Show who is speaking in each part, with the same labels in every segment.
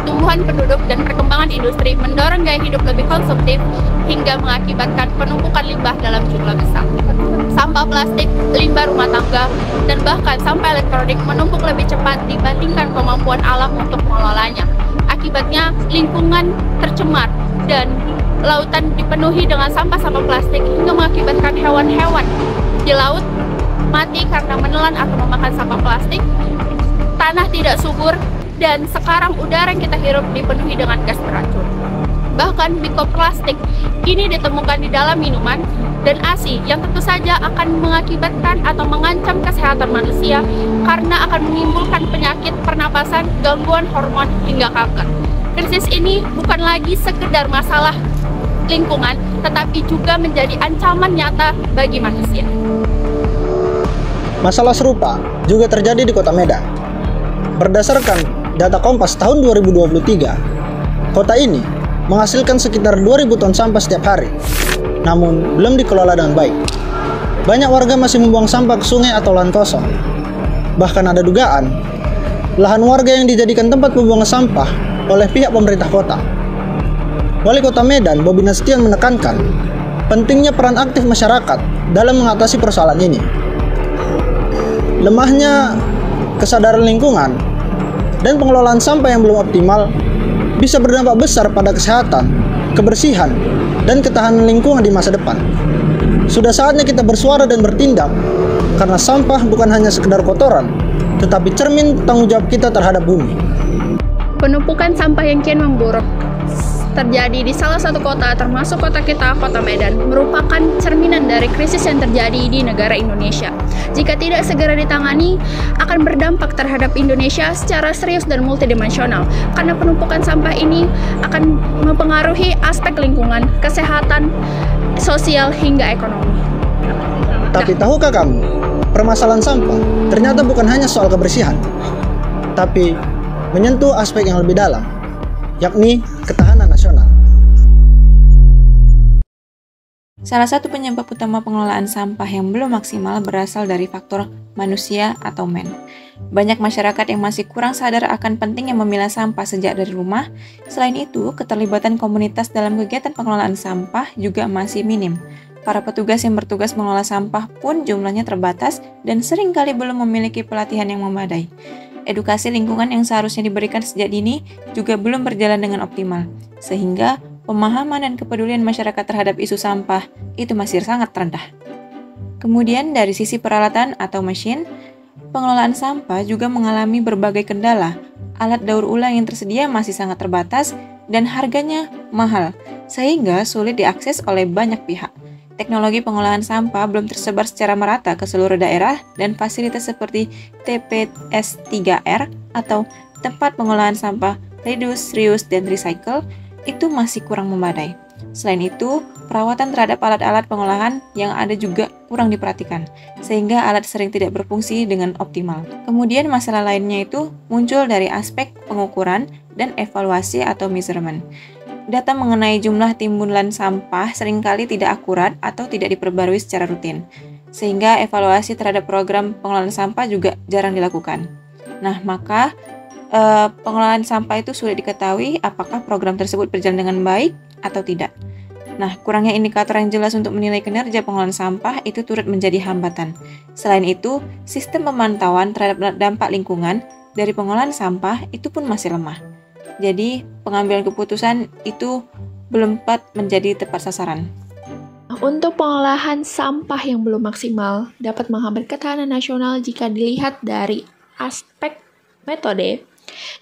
Speaker 1: pertumbuhan penduduk dan perkembangan industri mendorong gaya hidup lebih konsumtif hingga mengakibatkan penumpukan limbah dalam jumlah besar. Sampah plastik, limbah rumah tangga, dan bahkan sampah elektronik menumpuk lebih cepat dibandingkan kemampuan alam untuk mengelolanya. Akibatnya, lingkungan tercemar dan lautan dipenuhi dengan sampah-sampah plastik hingga mengakibatkan hewan-hewan di laut mati karena menelan atau memakan sampah plastik. Tanah tidak subur, dan sekarang udara yang kita hirup dipenuhi dengan gas beracun. Bahkan mikroplastik ini ditemukan di dalam minuman dan ASI yang tentu saja akan mengakibatkan atau mengancam kesehatan manusia karena akan menimbulkan penyakit pernapasan, gangguan hormon, hingga kanker. Krisis ini bukan lagi sekedar masalah lingkungan, tetapi juga menjadi ancaman nyata bagi manusia.
Speaker 2: Masalah serupa juga terjadi di Kota Medan. Berdasarkan data Kompas tahun 2023, kota ini menghasilkan sekitar 2.000 ton sampah setiap hari, namun belum dikelola dengan baik. Banyak warga masih membuang sampah ke sungai atau lahan kosong. Bahkan ada dugaan lahan warga yang dijadikan tempat pembuangan sampah oleh pihak pemerintah kota. Wali Kota Medan, Bobi Nasution, menekankan pentingnya peran aktif masyarakat dalam mengatasi persoalan ini. Lemahnya kesadaran lingkungan dan pengelolaan sampah yang belum optimal bisa berdampak besar pada kesehatan, kebersihan, dan ketahanan lingkungan di masa depan. Sudah saatnya kita bersuara dan bertindak, karena sampah bukan hanya sekedar kotoran, tetapi cermin tanggung jawab kita terhadap bumi.
Speaker 1: Penumpukan sampah yang kian memburuk terjadi di salah satu kota, termasuk kota kita, Kota Medan, merupakan cerminan dari krisis yang terjadi di negara Indonesia. Jika tidak segera ditangani, akan berdampak terhadap Indonesia secara serius dan multidimensional, karena penumpukan sampah ini akan mempengaruhi aspek lingkungan, kesehatan, sosial, hingga ekonomi.
Speaker 2: Tapi tahukah kamu, permasalahan sampah ternyata bukan hanya soal kebersihan, tapi menyentuh aspek yang lebih dalam, yakni ketahanan nasional.
Speaker 3: Salah satu penyebab utama pengelolaan sampah yang belum maksimal berasal dari faktor manusia atau men. Banyak masyarakat yang masih kurang sadar akan pentingnya memilah sampah sejak dari rumah. Selain itu, keterlibatan komunitas dalam kegiatan pengelolaan sampah juga masih minim. Para petugas yang bertugas mengelola sampah pun jumlahnya terbatas dan seringkali belum memiliki pelatihan yang memadai. Edukasi lingkungan yang seharusnya diberikan sejak dini juga belum berjalan dengan optimal, sehingga pemahaman dan kepedulian masyarakat terhadap isu sampah itu masih sangat rendah. Kemudian dari sisi peralatan atau mesin, pengelolaan sampah juga mengalami berbagai kendala. Alat daur ulang yang tersedia masih sangat terbatas dan harganya mahal, sehingga sulit diakses oleh banyak pihak. Teknologi pengolahan sampah belum tersebar secara merata ke seluruh daerah dan fasilitas seperti TPS3R atau tempat pengolahan sampah reduce, reuse, dan recycle itu masih kurang memadai. Selain itu, perawatan terhadap alat-alat pengolahan yang ada juga kurang diperhatikan, sehingga alat sering tidak berfungsi dengan optimal. Kemudian masalah lainnya itu muncul dari aspek pengukuran dan evaluasi atau measurement. Data mengenai jumlah timbunan sampah seringkali tidak akurat atau tidak diperbarui secara rutin, sehingga evaluasi terhadap program pengelolaan sampah juga jarang dilakukan. Nah, maka pengelolaan sampah itu sulit diketahui apakah program tersebut berjalan dengan baik atau tidak. Nah, kurangnya indikator yang jelas untuk menilai kinerja pengelolaan sampah itu turut menjadi hambatan. Selain itu, sistem pemantauan terhadap dampak lingkungan dari pengelolaan sampah itu pun masih lemah. Jadi, pengambilan keputusan itu belum menjadi tepat sasaran.
Speaker 4: Untuk pengolahan sampah yang belum maksimal dapat menghambat ketahanan nasional jika dilihat dari aspek metode,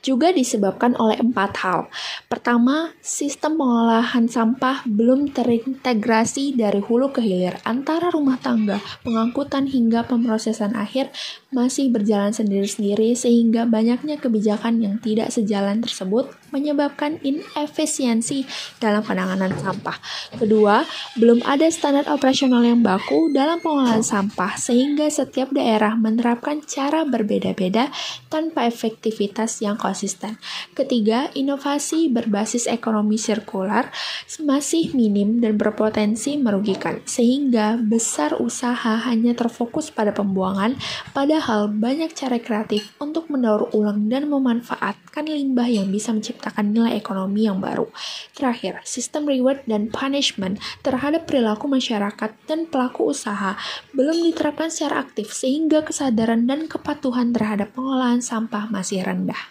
Speaker 4: juga disebabkan oleh 4 hal. Pertama, sistem pengolahan sampah belum terintegrasi dari hulu ke hilir antara rumah tangga, pengangkutan hingga pemrosesan akhir masih berjalan sendiri-sendiri sehingga banyaknya kebijakan yang tidak sejalan tersebut menyebabkan inefisiensi dalam penanganan sampah. Kedua, belum ada standar operasional yang baku dalam pengolahan sampah sehingga setiap daerah menerapkan cara berbeda-beda tanpa efektivitas yang konsisten. Ketiga, inovasi berbasis ekonomi sirkular masih minim dan berpotensi merugikan, sehingga besar usaha hanya terfokus pada pembuangan, padahal banyak cara kreatif untuk mendaur ulang dan memanfaatkan limbah yang bisa menciptakan menciptakan nilai ekonomi yang baru. Terakhir, sistem reward dan punishment terhadap perilaku masyarakat dan pelaku usaha belum diterapkan secara aktif sehingga kesadaran dan kepatuhan terhadap pengolahan sampah masih rendah.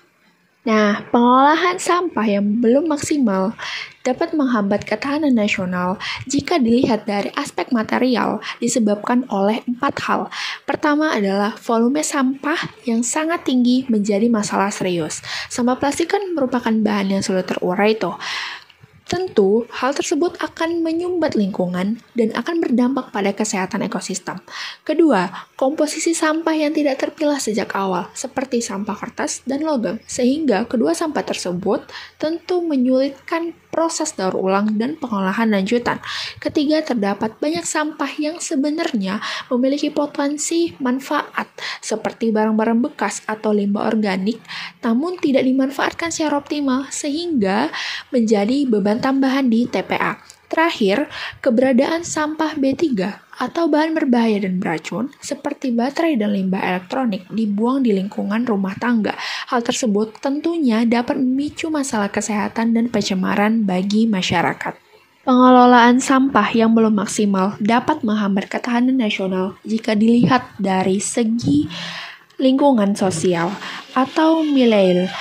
Speaker 4: Nah, pengolahan sampah yang belum maksimal dapat menghambat ketahanan nasional jika dilihat dari aspek material disebabkan oleh 4 hal. Pertama adalah volume sampah yang sangat tinggi menjadi masalah serius. Sampah plastik kan merupakan bahan yang sulit terurai tuh. Tentu, hal tersebut akan menyumbat lingkungan dan akan berdampak pada kesehatan ekosistem. Kedua, komposisi sampah yang tidak terpilah sejak awal, seperti sampah kertas dan logam, sehingga kedua sampah tersebut tentu menyulitkan proses daur ulang dan pengolahan lanjutan. Ketiga, terdapat banyak sampah yang sebenarnya memiliki potensi manfaat, seperti barang-barang bekas atau limbah organik, namun tidak dimanfaatkan secara optimal, sehingga menjadi beban tambahan di TPA. Terakhir, keberadaan sampah B3 atau bahan berbahaya dan beracun seperti baterai dan limbah elektronik dibuang di lingkungan rumah tangga. Hal tersebut tentunya dapat memicu masalah kesehatan dan pencemaran bagi masyarakat. Pengelolaan sampah yang belum maksimal dapat menghambat ketahanan nasional jika dilihat dari segi lingkungan sosial atau milenial.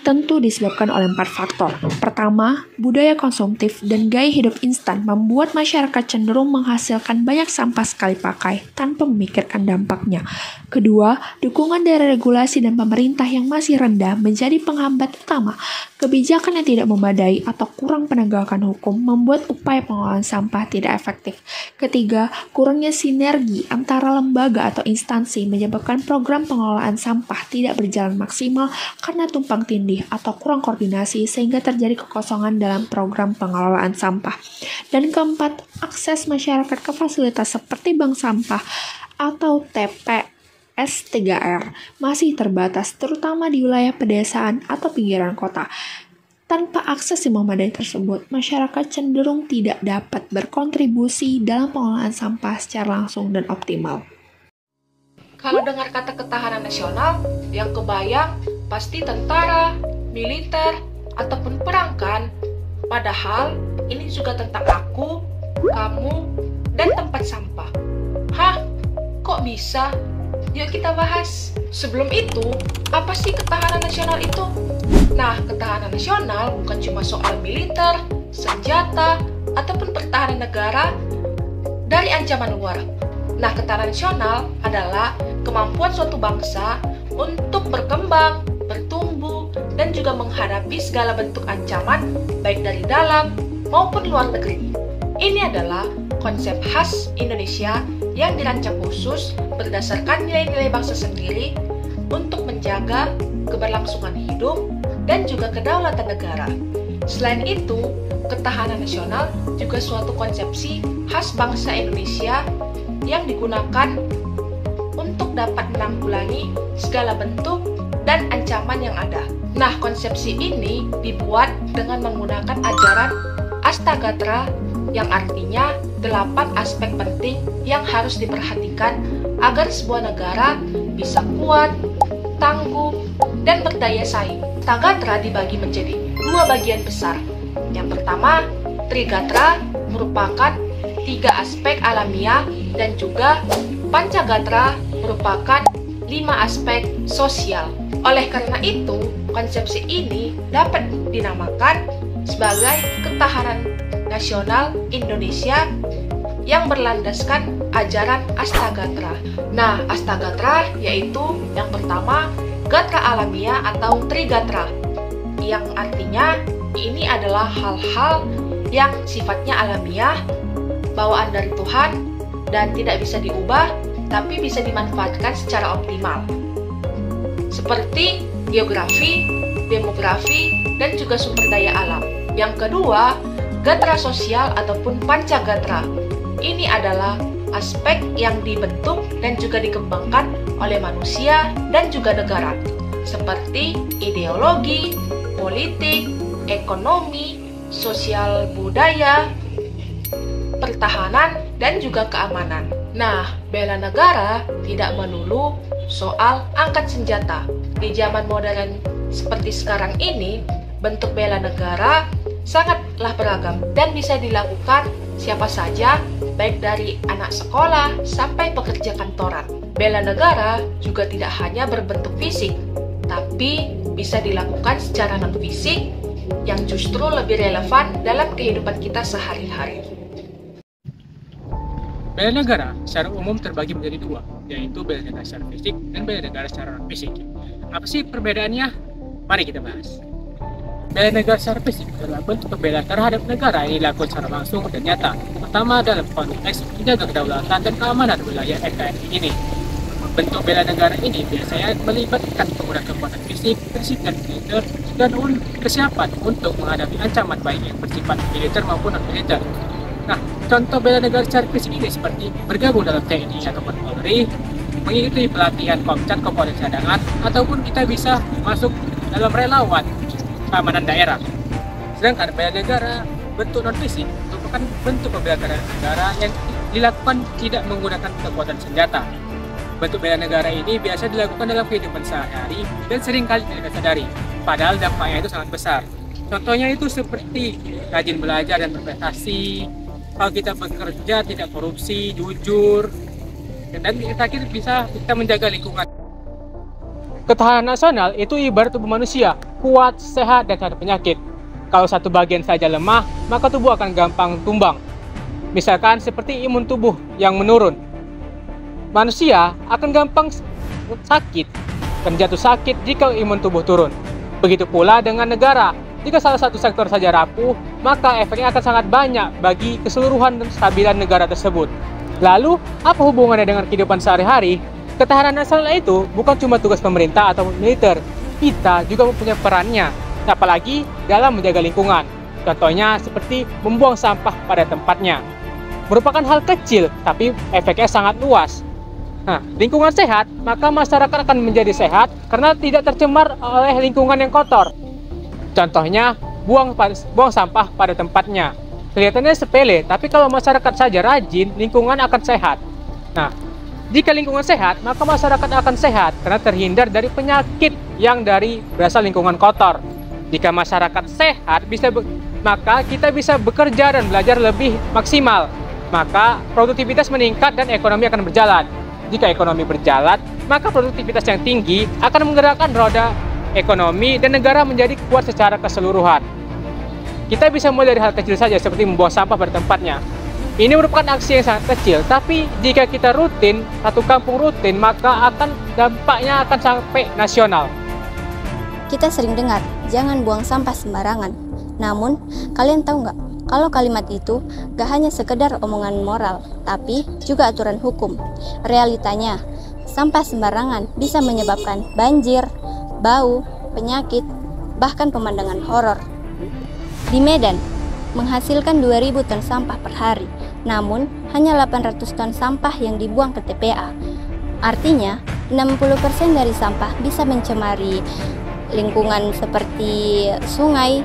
Speaker 4: Tentu disebabkan oleh 4 faktor. Pertama, budaya konsumtif dan gaya hidup instan membuat masyarakat cenderung menghasilkan banyak sampah sekali pakai tanpa memikirkan dampaknya. Kedua, dukungan dari regulasi dan pemerintah yang masih rendah menjadi penghambat utama. Kebijakan yang tidak memadai atau kurang penegakan hukum membuat upaya pengolahan sampah tidak efektif. Ketiga, kurangnya sinergi antara lembaga atau instansi menyebabkan program pengelolaan sampah tidak berjalan maksimal karena tumpang tindih atau kurang koordinasi sehingga terjadi kekosongan dalam program pengelolaan sampah. Dan keempat, akses masyarakat ke fasilitas seperti bank sampah atau TPS 3R masih terbatas terutama di wilayah pedesaan atau pinggiran kota. Tanpa akses yang memadai tersebut, masyarakat cenderung tidak dapat berkontribusi dalam pengolahan sampah secara langsung dan optimal.
Speaker 5: Kalau dengar kata ketahanan nasional, yang kebayang pasti tentara, militer, ataupun perang kan? Padahal ini juga tentang aku, kamu, dan tempat sampah. Hah? Kok bisa? Yuk kita bahas. Sebelum itu, apa sih ketahanan nasional itu? Nah, ketahanan nasional bukan cuma soal militer, senjata, ataupun pertahanan negara dari ancaman luar. Nah, ketahanan nasional adalah kemampuan suatu bangsa untuk berkembang, bertumbuh, dan juga menghadapi segala bentuk ancaman baik dari dalam maupun luar negeri. Ini adalah konsep khas Indonesia yang dirancang khusus berdasarkan nilai-nilai bangsa sendiri untuk menjaga keberlangsungan hidup dan juga kedaulatan negara. Selain itu, ketahanan nasional juga suatu konsepsi khas bangsa Indonesia yang digunakan untuk dapat menanggulangi segala bentuk dan ancaman yang ada. Nah, konsepsi ini dibuat dengan menggunakan ajaran Astagatra yang artinya 8 aspek penting yang harus diperhatikan agar sebuah negara bisa kuat, tangguh, dan berdaya saing. Astagatra dibagi menjadi 2 bagian besar. Yang pertama, Trigatra merupakan 3 aspek alamiah dan juga Pancagatra merupakan 5 aspek sosial. Oleh karena itu, konsepsi ini dapat dinamakan sebagai ketahanan nasional Indonesia yang berlandaskan ajaran Astagatra. Nah, Astagatra yaitu yang pertama, gatra alamiah atau Trigatra, yang artinya ini adalah hal-hal yang sifatnya alamiah, bawaan dari Tuhan, dan tidak bisa diubah, tapi bisa dimanfaatkan secara optimal. Seperti geografi, demografi, dan juga sumber daya alam. Yang kedua, gatra sosial ataupun pancagatra. Ini adalah aspek yang dibentuk dan juga dikembangkan oleh manusia dan juga negara. Seperti ideologi, politik, ekonomi, sosial budaya, pertahanan, dan juga keamanan. Nah, bela negara tidak melulu soal angkat senjata. Di zaman modern seperti sekarang ini, bentuk bela negara sangatlah beragam dan bisa dilakukan siapa saja, baik dari anak sekolah sampai pekerja kantoran. Bela negara juga tidak hanya berbentuk fisik, tapi bisa dilakukan secara non-fisik yang justru lebih relevan dalam kehidupan kita sehari-hari.
Speaker 6: Bela negara secara umum terbagi menjadi dua, yaitu bela negara secara fisik dan bela negara secara non-fisik. Apa sih perbedaannya? Mari kita bahas. Bela negara secara fisik adalah bentuk pembelaan terhadap negara yang dilakukan secara langsung dan nyata, terutama dalam konteks menjaga kedaulatan dan keamanan wilayah NKRI ini. Bentuk bela negara ini biasanya melibatkan penggunaan kekuatan fisik, dan militer, dan kesiapan untuk menghadapi ancaman baik yang bersifat militer maupun non-militer. Nah, contoh bela negara secara fisik ini seperti bergabung dalam TNI ataupun Polri, mengikuti pelatihan Komcat komponen cadangan, ataupun kita bisa masuk dalam relawan keamanan daerah. Sedangkan bela negara bentuk non-fisik merupakan bentuk pembelaan negara yang dilakukan tidak menggunakan kekuatan senjata. Bentuk bela negara ini biasa dilakukan dalam kehidupan sehari-hari dan seringkali tidak sadari, padahal dampaknya itu sangat besar. Contohnya itu seperti rajin belajar dan berprestasi, kalau kita bekerja tidak korupsi, jujur, dan kita bisa menjaga lingkungan. Ketahanan nasional itu ibarat tubuh manusia, kuat, sehat, dan tak ada penyakit. Kalau satu bagian saja lemah, maka tubuh akan gampang tumbang. Misalkan seperti imun tubuh yang menurun. Manusia akan gampang sakit dan jatuh sakit jika imun tubuh turun. Begitu pula dengan negara. Jika salah satu sektor saja rapuh, maka efeknya akan sangat banyak bagi keseluruhan dan kestabilan negara tersebut. Lalu, apa hubungannya dengan kehidupan sehari-hari? Ketahanan nasional itu bukan cuma tugas pemerintah atau militer, kita juga mempunyai perannya, apalagi dalam menjaga lingkungan. Contohnya seperti membuang sampah pada tempatnya. Merupakan hal kecil, tapi efeknya sangat luas. Nah, lingkungan sehat, maka masyarakat akan menjadi sehat karena tidak tercemar oleh lingkungan yang kotor. Contohnya, buang sampah pada tempatnya. Kelihatannya sepele, tapi kalau masyarakat saja rajin, lingkungan akan sehat. Nah, jika lingkungan sehat, maka masyarakat akan sehat karena terhindar dari penyakit yang berasal lingkungan kotor. Jika masyarakat sehat, maka kita bisa bekerja dan belajar lebih maksimal. Maka produktivitas meningkat dan ekonomi akan berjalan. Jika ekonomi berjalan, maka produktivitas yang tinggi akan menggerakkan roda ekonomi dan negara menjadi kuat secara keseluruhan. Kita bisa mulai dari hal kecil saja seperti membuang sampah pada tempatnya. Ini merupakan aksi yang sangat kecil, tapi jika kita rutin, satu kampung rutin, maka dampaknya akan sampai nasional.
Speaker 7: Kita sering dengar, jangan buang sampah sembarangan. Namun, kalian tahu nggak? Kalau kalimat itu gak hanya sekedar omongan moral, tapi juga aturan hukum. Realitanya, sampah sembarangan bisa menyebabkan banjir, bau, penyakit, bahkan pemandangan horor. Di Medan, menghasilkan 2.000 ton sampah per hari, namun hanya 800 ton sampah yang dibuang ke TPA. Artinya, 60% dari sampah bisa mencemari lingkungan seperti sungai,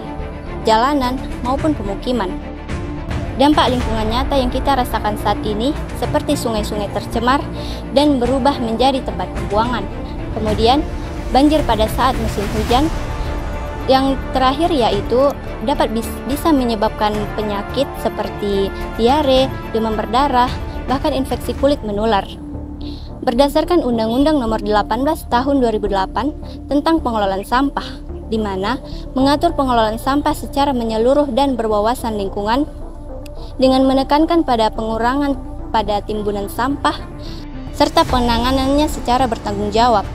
Speaker 7: jalanan, maupun pemukiman. Dampak lingkungan nyata yang kita rasakan saat ini seperti sungai-sungai tercemar dan berubah menjadi tempat pembuangan. Kemudian, banjir pada saat musim hujan. Yang terakhir yaitu bisa menyebabkan penyakit seperti diare, demam berdarah, bahkan infeksi kulit menular. Berdasarkan Undang-Undang Nomor 18 Tahun 2008 tentang pengelolaan sampah, di mana mengatur pengelolaan sampah secara menyeluruh dan berwawasan lingkungan dengan menekankan pada pengurangan pada timbunan sampah serta penanganannya secara bertanggung jawab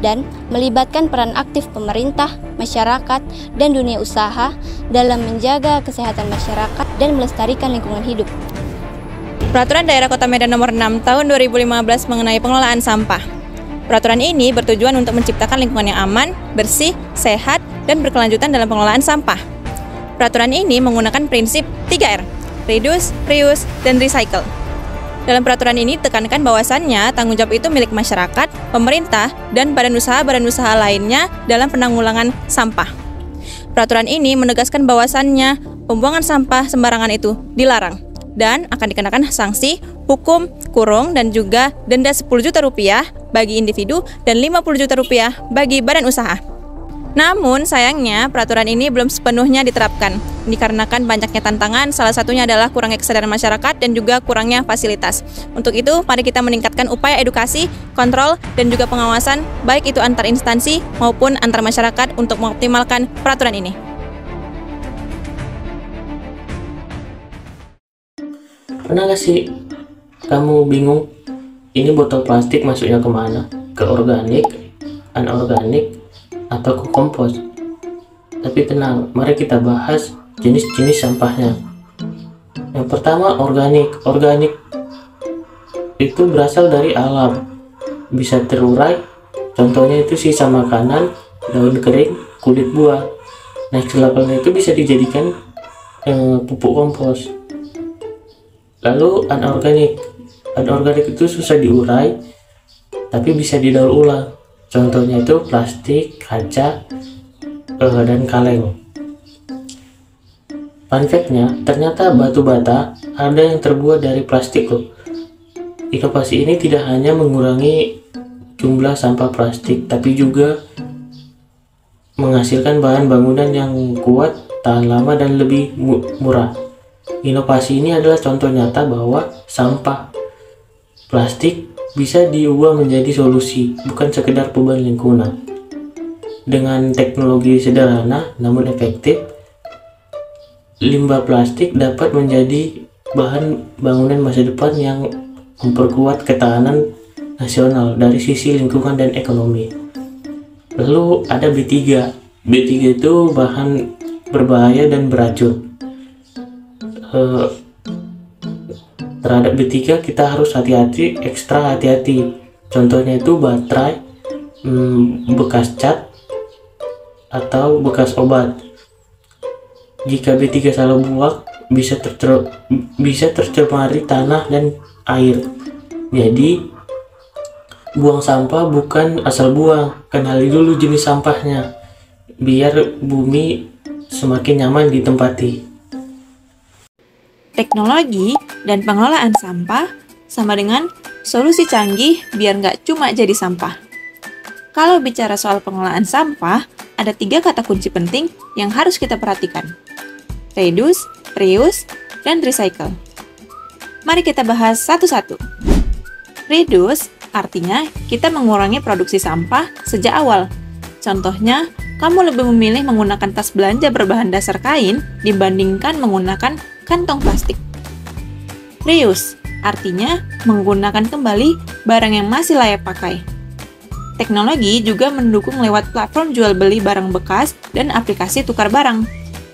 Speaker 7: dan melibatkan peran aktif pemerintah, masyarakat, dan dunia usaha dalam menjaga kesehatan masyarakat dan melestarikan lingkungan hidup.
Speaker 3: Peraturan Daerah Kota Medan Nomor 6 Tahun 2015 mengenai pengelolaan sampah. Peraturan ini bertujuan untuk menciptakan lingkungan yang aman, bersih, sehat, dan berkelanjutan dalam pengelolaan sampah. Peraturan ini menggunakan prinsip 3R, reduce, reuse, dan recycle. Dalam peraturan ini tekankan bahwasannya tanggung jawab itu milik masyarakat, pemerintah, dan badan usaha lainnya dalam penanggulangan sampah. Peraturan ini menegaskan bahwasannya pembuangan sampah sembarangan itu dilarang dan akan dikenakan sanksi, hukum, kurung, dan juga denda 10 juta rupiah bagi individu dan 50 juta rupiah bagi badan usaha. Namun sayangnya peraturan ini belum sepenuhnya diterapkan dikarenakan banyaknya tantangan, salah satunya adalah kurangnya kesadaran masyarakat dan juga kurangnya fasilitas. Untuk itu, mari kita meningkatkan upaya edukasi, kontrol, dan juga pengawasan baik itu antar instansi maupun antar masyarakat untuk mengoptimalkan peraturan ini.
Speaker 8: Pernah gak sih kamu bingung ini botol plastik masuknya kemana? Ke organik, anorganik, atau ke kompos? Tapi tenang, mari kita bahas jenis-jenis sampahnya. Yang pertama, organik. Organik itu berasal dari alam, bisa terurai. Contohnya itu sisa makanan, daun kering, kulit buah. Nah, levelnya itu bisa dijadikan pupuk kompos. Lalu anorganik. Anorganik itu susah diurai, tapi bisa didaur ulang. Contohnya itu plastik, kaca, dan kaleng. Fun fact-nya, ternyata batu bata ada yang terbuat dari plastik loh. Inovasi ini tidak hanya mengurangi jumlah sampah plastik, tapi juga menghasilkan bahan bangunan yang kuat, tahan lama, dan lebih murah. Inovasi ini adalah contoh nyata bahwa sampah plastik bisa diubah menjadi solusi, bukan sekedar beban lingkungan. Dengan teknologi sederhana namun efektif, limbah plastik dapat menjadi bahan bangunan masa depan yang memperkuat ketahanan nasional dari sisi lingkungan dan ekonomi. Lalu ada B3. B3 itu bahan berbahaya dan beracun. Terhadap B3 kita harus hati-hati, ekstra hati-hati. Contohnya itu baterai, bekas cat, atau bekas obat. Jika B3 salah buang, bisa tercemari tanah dan air. Jadi, buang sampah bukan asal buang, kenali dulu jenis sampahnya, biar bumi semakin nyaman ditempati.
Speaker 3: Teknologi dan pengelolaan sampah sama dengan solusi canggih biar nggak cuma jadi sampah. Kalau bicara soal pengelolaan sampah, ada 3 kata kunci penting yang harus kita perhatikan. Reduce, reuse, dan recycle. Mari kita bahas satu-satu. Reduce artinya kita mengurangi produksi sampah sejak awal. Contohnya, kamu lebih memilih menggunakan tas belanja berbahan dasar kain dibandingkan menggunakan kantong plastik. Reuse artinya menggunakan kembali barang yang masih layak pakai. Teknologi juga mendukung lewat platform jual beli barang bekas dan aplikasi tukar barang.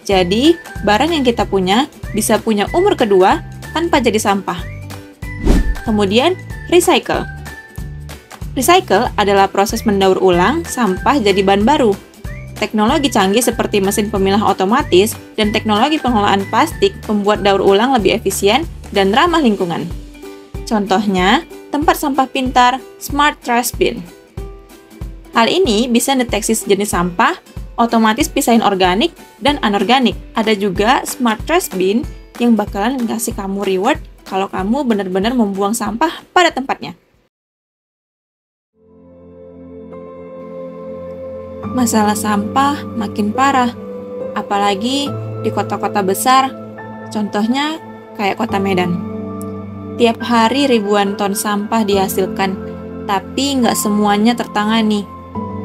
Speaker 3: Jadi, barang yang kita punya bisa punya umur kedua tanpa jadi sampah. Kemudian, recycle. Recycle adalah proses mendaur ulang sampah jadi bahan baru. Teknologi canggih seperti mesin pemilah otomatis dan teknologi pengelolaan plastik membuat daur ulang lebih efisien dan ramah lingkungan. Contohnya, tempat sampah pintar Smart Trash Bin. Hal ini bisa deteksi jenis sampah, otomatis pisahin organik dan anorganik. Ada juga Smart Trash Bin yang bakalan ngasih kamu reward kalau kamu benar-benar membuang sampah pada tempatnya. Masalah sampah makin parah, apalagi di kota-kota besar, contohnya kayak kota Medan. Tiap hari ribuan ton sampah dihasilkan, tapi nggak semuanya tertangani.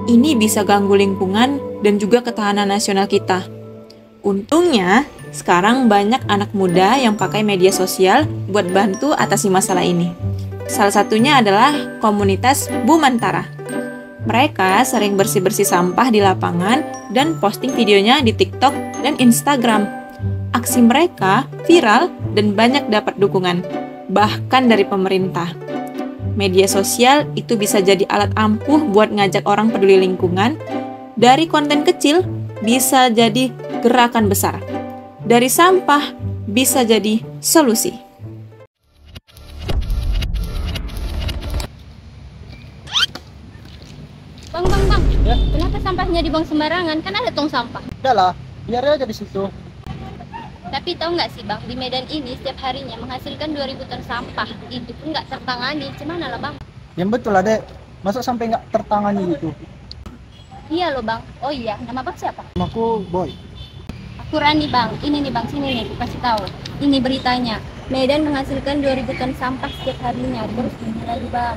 Speaker 3: Ini bisa ganggu lingkungan dan juga ketahanan nasional kita. Untungnya, sekarang banyak anak muda yang pakai media sosial buat bantu atasi masalah ini. Salah satunya adalah komunitas Bumantara. Mereka sering bersih-bersih sampah di lapangan dan posting videonya di TikTok dan Instagram. Aksi mereka viral dan banyak dapat dukungan, bahkan dari pemerintah. Media sosial itu bisa jadi alat ampuh buat ngajak orang peduli lingkungan. Dari konten kecil bisa jadi gerakan besar. Dari sampah bisa jadi solusi.
Speaker 1: Bang,
Speaker 6: Ya?
Speaker 1: kenapa sampahnya dibuang sembarangan? Kan ada tong sampah.
Speaker 2: Udah lah, biar aja di situ.
Speaker 1: Tapi tahu nggak sih bang, di Medan ini setiap harinya menghasilkan 2000 ton sampah. Itu pun nggak tertangani. Gimana lah bang?
Speaker 2: Yang betul lah, Dek. Masa sampai nggak tertangani gitu?
Speaker 7: Iya loh bang. Oh iya, nama bang siapa?
Speaker 2: Namaku Boy.
Speaker 7: Aku Rani bang. Ini nih bang, sini nih, aku kasih tahu. Ini beritanya. Medan menghasilkan 2000 ton sampah setiap harinya. Terus ini lagi bang.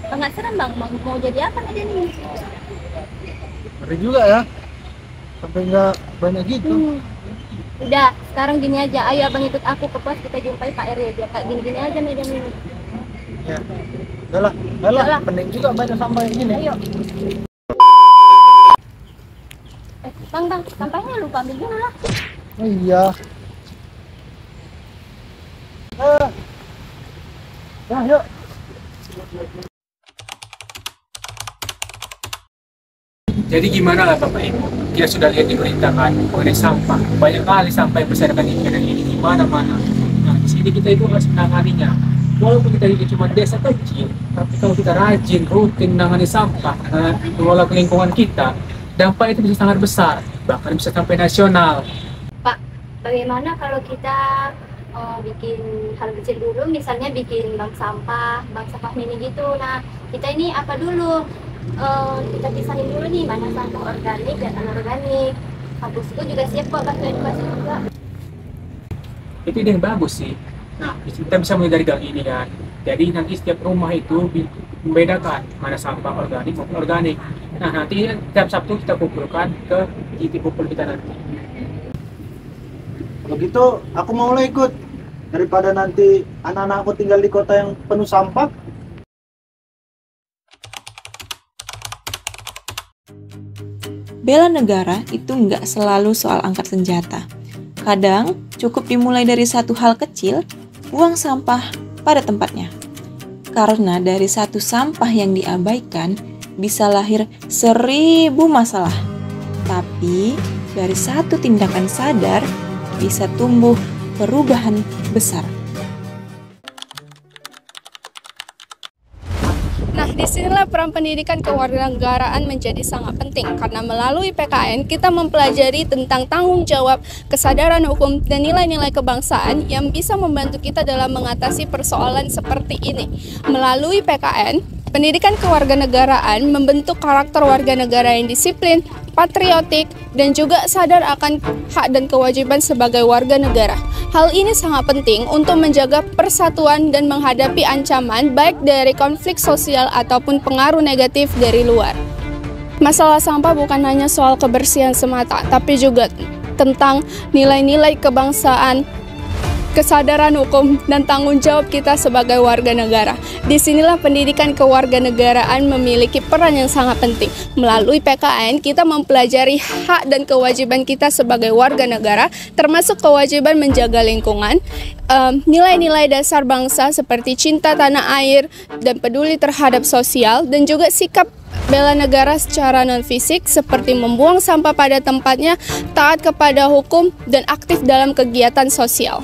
Speaker 7: Penghasilan bang, mau jadi apa Medan ini?
Speaker 2: Ngeri juga ya. Sampai nggak banyak gitu.
Speaker 7: Udah, sekarang gini aja. Ayo abang ikut aku ke pos, kita jumpai Pak RW. Biar kayak gini-gini aja Medan ini.
Speaker 2: Ya. Udah lah. Penting juga banyak sampah yang gini.
Speaker 7: Ayo. Bang, sampahnya lupa ambil dulu lah.
Speaker 2: Oh iya. Yuk.
Speaker 6: Jadi gimana lah Bapak Ibu? Kita sudah lihat di berita kan mengenai sampah. Banyak kali sampah yang berserakan di Medan ini di mana-mana. Nah, di sini kita itu harus menanganinya. Walaupun kita ini cuma desa kecil, tapi kalau kita rajin, rutin menangani sampah, mengelola lingkungan kita, dampak itu bisa sangat besar, bahkan bisa sampai nasional.
Speaker 7: Pak, bagaimana kalau kita bikin hal kecil dulu, misalnya bikin bank sampah mini gitu. Nah, kita ini apa dulu? Kita pisahin dulu nih, mana sampah organik dan anorganik. Kampusku juga siap kok bantu edukasi juga.
Speaker 6: Itu ide yang bagus sih. Nah, kita bisa mulai dari gang ini kan. Jadi nanti setiap rumah itu membedakan mana sampah organik maupun organik. Nah, nanti setiap Sabtu kita kumpulkan ke titik kumpul kita nanti.
Speaker 2: Kalau gitu, aku mau ikut. Daripada nanti anak-anak aku tinggal di kota yang penuh sampah.
Speaker 3: Bela negara itu nggak selalu soal angkat senjata. Kadang cukup dimulai dari satu hal kecil, buang sampah pada tempatnya. Karena dari satu sampah yang diabaikan, bisa lahir 1000 masalah. Tapi dari satu tindakan sadar, bisa tumbuh perubahan besar.
Speaker 1: Nah, disinilah peran pendidikan kewarganegaraan menjadi sangat penting karena melalui PKN kita mempelajari tentang tanggung jawab, kesadaran hukum, dan nilai-nilai kebangsaan yang bisa membantu kita dalam mengatasi persoalan seperti ini. Melalui PKN, pendidikan kewarganegaraan membentuk karakter warga negara yang disiplin, patriotik, dan juga sadar akan hak dan kewajiban sebagai warga negara. Hal ini sangat penting untuk menjaga persatuan dan menghadapi ancaman baik dari konflik sosial ataupun pengaruh negatif dari luar. Masalah sampah bukan hanya soal kebersihan semata, tapi juga tentang nilai-nilai kebangsaan, kesadaran hukum, dan tanggung jawab kita sebagai warga negara. Disinilah pendidikan kewarganegaraan memiliki peran yang sangat penting. Melalui PKN, kita mempelajari hak dan kewajiban kita sebagai warga negara, termasuk kewajiban menjaga lingkungan, nilai-nilai dasar bangsa seperti cinta tanah air, dan peduli terhadap sosial, dan juga sikap bela negara secara non-fisik seperti membuang sampah pada tempatnya, taat kepada hukum, dan aktif dalam kegiatan sosial.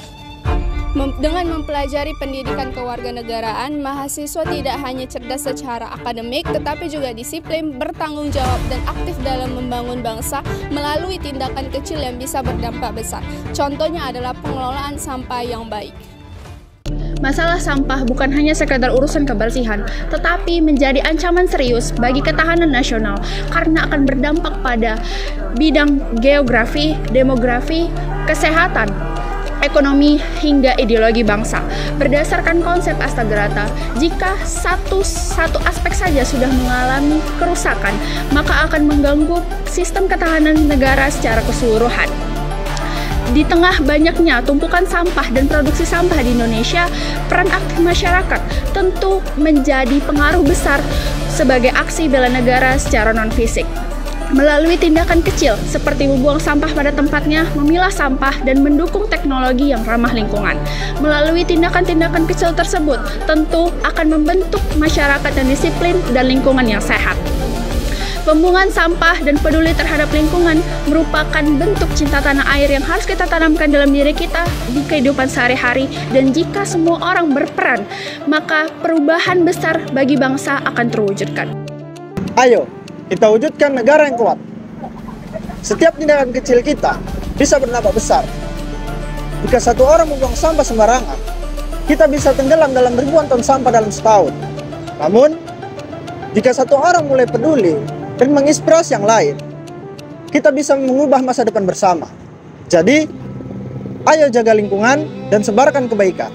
Speaker 1: Dengan mempelajari pendidikan kewarganegaraan, mahasiswa tidak hanya cerdas secara akademik, tetapi juga disiplin, bertanggung jawab, dan aktif dalam membangun bangsa melalui tindakan kecil yang bisa berdampak besar. Contohnya adalah pengelolaan sampah yang baik.
Speaker 4: Masalah sampah bukan hanya sekedar urusan kebersihan, tetapi menjadi ancaman serius bagi ketahanan nasional karena akan berdampak pada bidang geografi, demografi, kesehatan, ekonomi, hingga ideologi bangsa. Berdasarkan konsep Astagrata, jika satu aspek saja sudah mengalami kerusakan, maka akan mengganggu sistem ketahanan negara secara keseluruhan. Di tengah banyaknya tumpukan sampah dan produksi sampah di Indonesia, peran aktif masyarakat tentu menjadi pengaruh besar sebagai aksi bela negara secara non-fisik. Melalui tindakan kecil seperti membuang sampah pada tempatnya, memilah sampah, dan mendukung teknologi yang ramah lingkungan. Melalui tindakan-tindakan kecil tersebut, tentu akan membentuk masyarakat yang disiplin dan lingkungan yang sehat. Pembuangan sampah dan peduli terhadap lingkungan merupakan bentuk cinta tanah air yang harus kita tanamkan dalam diri kita di kehidupan sehari-hari, dan jika semua orang berperan, maka perubahan besar bagi bangsa akan terwujudkan.
Speaker 2: Ayo, kita wujudkan negara yang kuat. Setiap tindakan kecil kita bisa berdampak besar. Jika satu orang membuang sampah sembarangan, kita bisa tenggelam dalam ribuan ton sampah dalam setahun. Namun, jika satu orang mulai peduli dan menginspirasi yang lain, kita bisa mengubah masa depan bersama. Jadi, ayo jaga lingkungan dan sebarkan kebaikan.